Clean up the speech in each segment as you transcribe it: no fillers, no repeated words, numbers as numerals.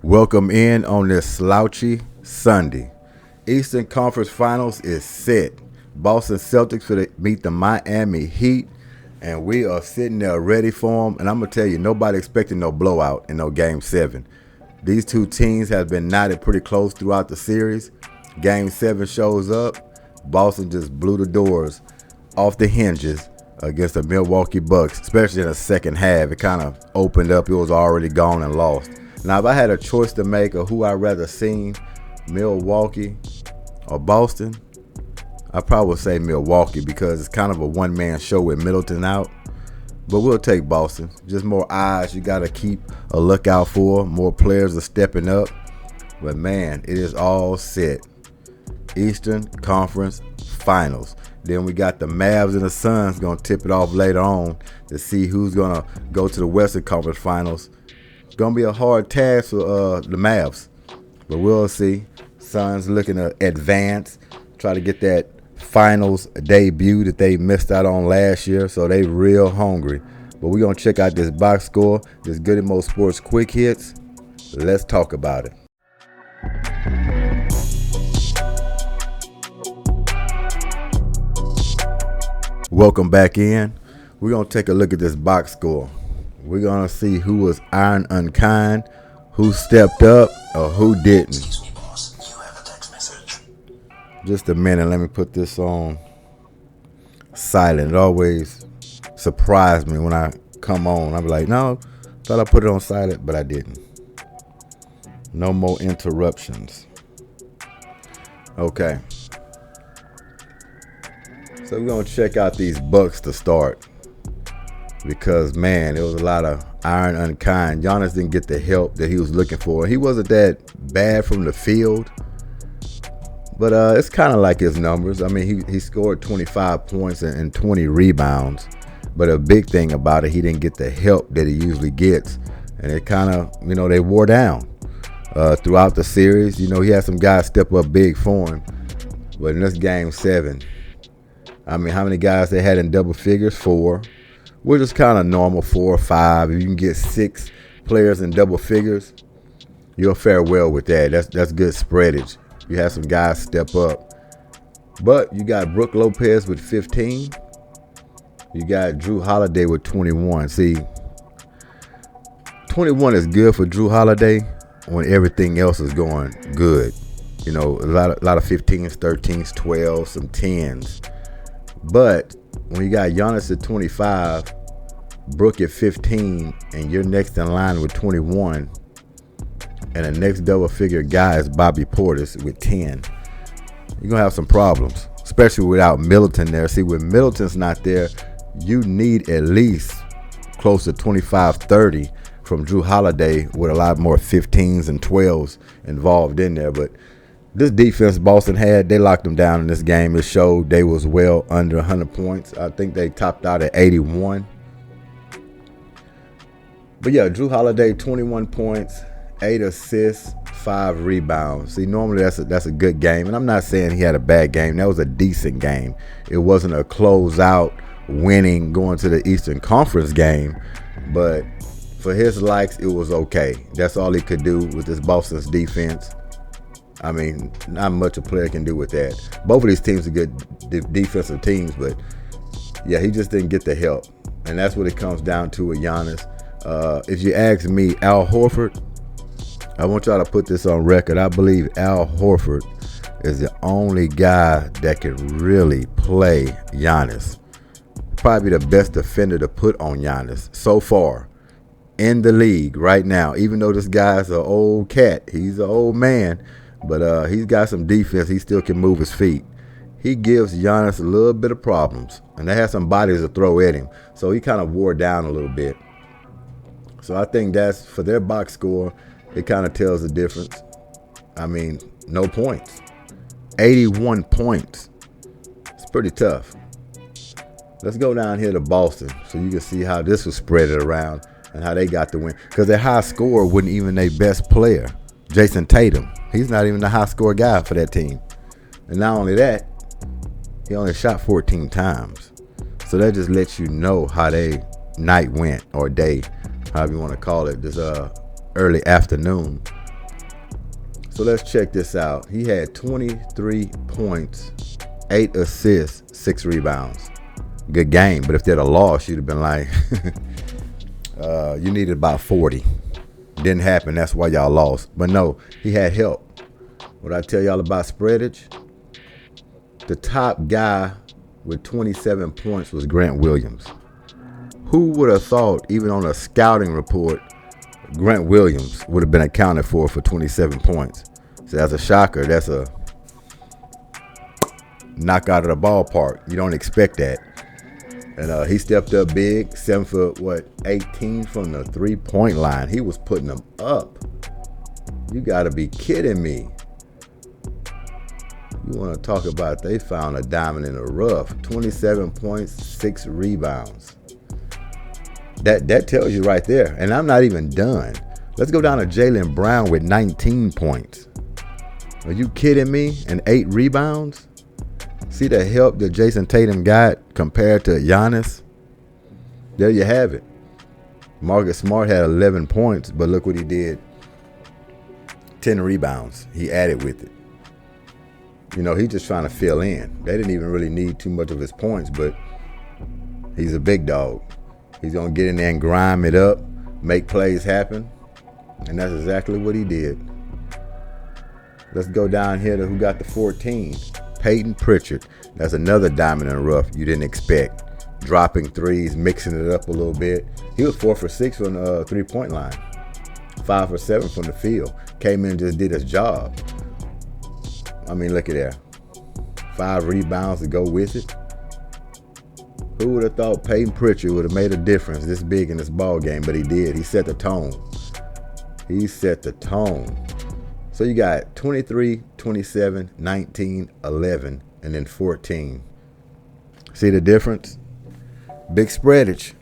Welcome in on this slouchy Sunday. Eastern Conference Finals is set. Boston Celtics will meet the Miami Heat, and we are sitting there ready for them. And I'm going to tell you, nobody expecting no blowout in no Game 7. These two teams have been knotted pretty close throughout the series. Game 7 shows up. Boston just blew the doors off the hinges against the Milwaukee Bucks, especially in the second half. It kind of opened up. It was already gone and lost. Now, if I had a choice to make of who I'd rather see, Milwaukee or Boston, I probably would say Milwaukee because it's kind of a one-man show with Middleton out. But we'll take Boston. Just more eyes you got to keep a lookout for. More players are stepping up. But, man, it is all set. Eastern Conference Finals. Then we got the Mavs and the Suns going to tip it off later on to see who's going to go to the Western Conference Finals. It's going to be a hard task for the Mavs. But we'll see. Suns looking to advance, try to get that finals debut that they missed out on last year, so they real hungry. But we're going to check out this box score, this Good and Mo Sports Quick Hits. Let's talk about it. Welcome back in. We're going to take a look at this box score. We're going to see who was iron unkind, who stepped up, or who didn't. Excuse me, boss. You have a text message. Just a minute. Let me put this on silent. It always surprised me when I come on. I'm like, no, thought I put it on silent, but I didn't. No more interruptions. Okay. So we're going to check out these Bucks to start. Because, man, there was a lot of iron unkind. Giannis didn't get the help that he was looking for. He wasn't that bad from the field. But it's kind of like his numbers. I mean, he scored 25 points and 20 rebounds. But a big thing about it, he didn't get the help that he usually gets. And it kind of, they wore down throughout the series. He had some guys step up big for him. But in this Game 7, I mean, how many guys they had in double figures? 4. Which is kind of normal, 4 or 5. If you can get 6 players in double figures, you'll fare well with that. That's good spreadage. You have some guys step up. But you got Brook Lopez with 15. You got Drew Holiday with 21. See, 21 is good for Drew Holiday when everything else is going good. A lot of 15s, 13s, 12s, some 10s. But when you got Giannis at 25, Brook at 15, and you're next in line with 21, and the next double-figure guy is Bobby Portis with 10, you're going to have some problems, especially without Middleton there. See, when Middleton's not there, you need at least close to 25, 30 from Drew Holiday with a lot more 15s and 12s involved in there. But this defense Boston had, they locked them down in this game. It showed they was well under 100 points. I think they topped out at 81. But yeah, Drew Holiday, 21 points, 8 assists, 5 rebounds. See, normally that's a good game. And I'm not saying he had a bad game. That was a decent game. It wasn't a closeout, winning, going to the Eastern Conference game. But for his likes, it was okay. That's all he could do with this Boston's defense. I mean, not much a player can do with that. Both of these teams are good defensive teams, but yeah, he just didn't get the help. And that's what it comes down to with Giannis. If you ask me, Al Horford, I want y'all to put this on record. I believe Al Horford is the only guy that can really play Giannis. Probably the best defender to put on Giannis so far in the league right now. Even though this guy's an old cat, he's an old man. But he's got some defense. He still can move his feet. He gives Giannis a little bit of problems. And they have some bodies to throw at him. So he kind of wore down a little bit. So I think that's, for their box score, it kind of tells the difference. I mean, no points. 81 points. It's pretty tough. Let's go down here to Boston so you can see how this was spread around and how they got the win. Because their high scorer wasn't even their best player, Jason Tatum. He's not even the high score guy for that team. And not only that, he only shot 14 times. So that just lets you know how they night went, or day, however you want to call it, this early afternoon. So let's check this out. He had 23 points, 8 assists, 6 rebounds. Good game, but if they'd have lost, you'd have been like, you needed about 40. Didn't happen, that's why y'all lost. But no, he had help. What I tell y'all about spreadage, the top guy with 27 points was Grant Williams. Who would have thought, even on a scouting report, Grant Williams would have been accounted for 27 points? So that's a shocker. That's a knockout of the ballpark. You don't expect that. And he stepped up big, 7 for 18 from the 3-point line. He was putting them up. You got to be kidding me. You want to talk about they found a diamond in the rough. 27 points, 6 rebounds. That tells you right there. And I'm not even done. Let's go down to Jaylen Brown with 19 points. Are you kidding me? And 8 rebounds? See the help that Jason Tatum got compared to Giannis? There you have it. Marcus Smart had 11 points, but look what he did. 10 rebounds. He added with it. You know, he's just trying to fill in. They didn't even really need too much of his points, but he's a big dog. He's going to get in there and grime it up, make plays happen, and that's exactly what he did. Let's go down here to who got the 14. Peyton Pritchard. That's another diamond in the rough you didn't expect. Dropping threes, mixing it up a little bit. He was 4 for 6 from the 3-point line. 5 for 7 from the field. Came in and just did his job. I mean, look at that. 5 rebounds to go with it. Who would have thought Peyton Pritchard would have made a difference this big in this ball game? But he did. He set the tone. He set the tone. So you got 23, 27, 19, 11, and then 14. See the difference? Big spreadage.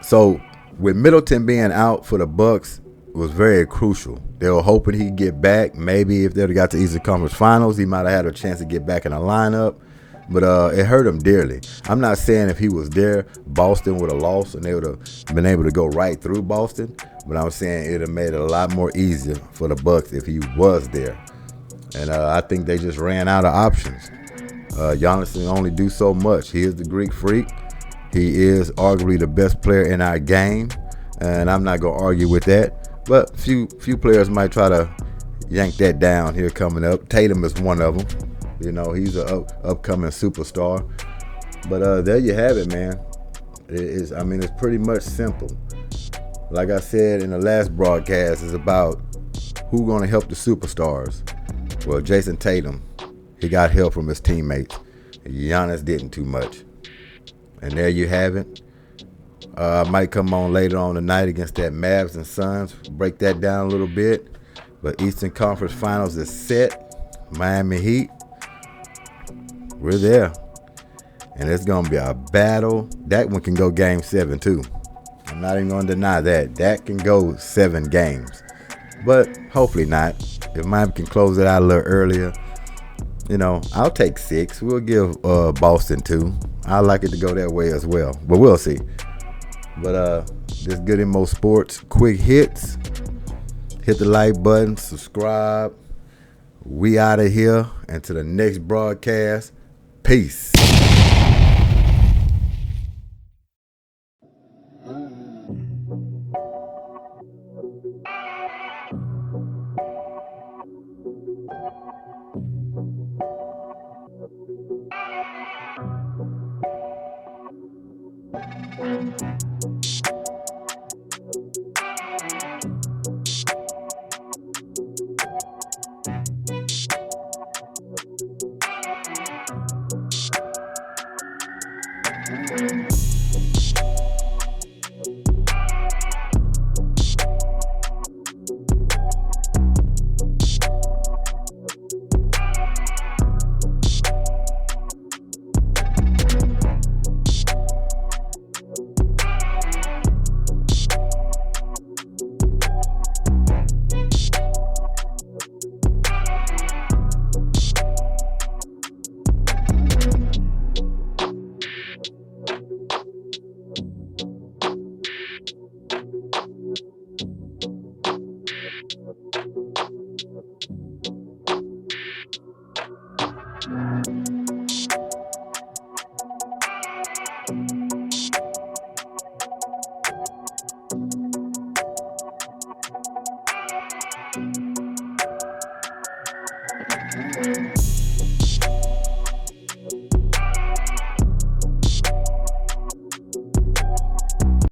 So with Middleton being out for the Bucks, it was very crucial. They were hoping he'd get back. Maybe if they'd have got to Eastern Conference Finals, he might have had a chance to get back in the lineup. But it hurt him dearly. I'm not saying if he was there, Boston would have lost and they would have been able to go right through Boston. But I'm saying it would have made it a lot more easier for the Bucks if he was there. And I think they just ran out of options. Giannis can only do so much. He is the Greek freak. He is arguably the best player in our game. And I'm not going to argue with that. But few players might try to yank that down here coming up. Tatum is one of them. You know, he's an upcoming superstar. But there you have it, man. It's pretty much simple. Like I said in the last broadcast, it's about who's going to help the superstars. Well, Jason Tatum, he got help from his teammates. Giannis didn't too much. And there you have it. I might come on later on tonight against that Mavs and Suns, break that down a little bit. But Eastern Conference Finals is set. Miami Heat. We're there. And it's going to be a battle. That one can go game 7 too. I'm not even going to deny that. That can go 7 games. But hopefully not. If Miami can close it out a little earlier, you know, I'll take 6. We'll give Boston 2. I like it to go that way as well. But we'll see. But this Good in Mo Sports quick hits. Hit the like button. Subscribe. We out of here. And to the next broadcast. Peace. it.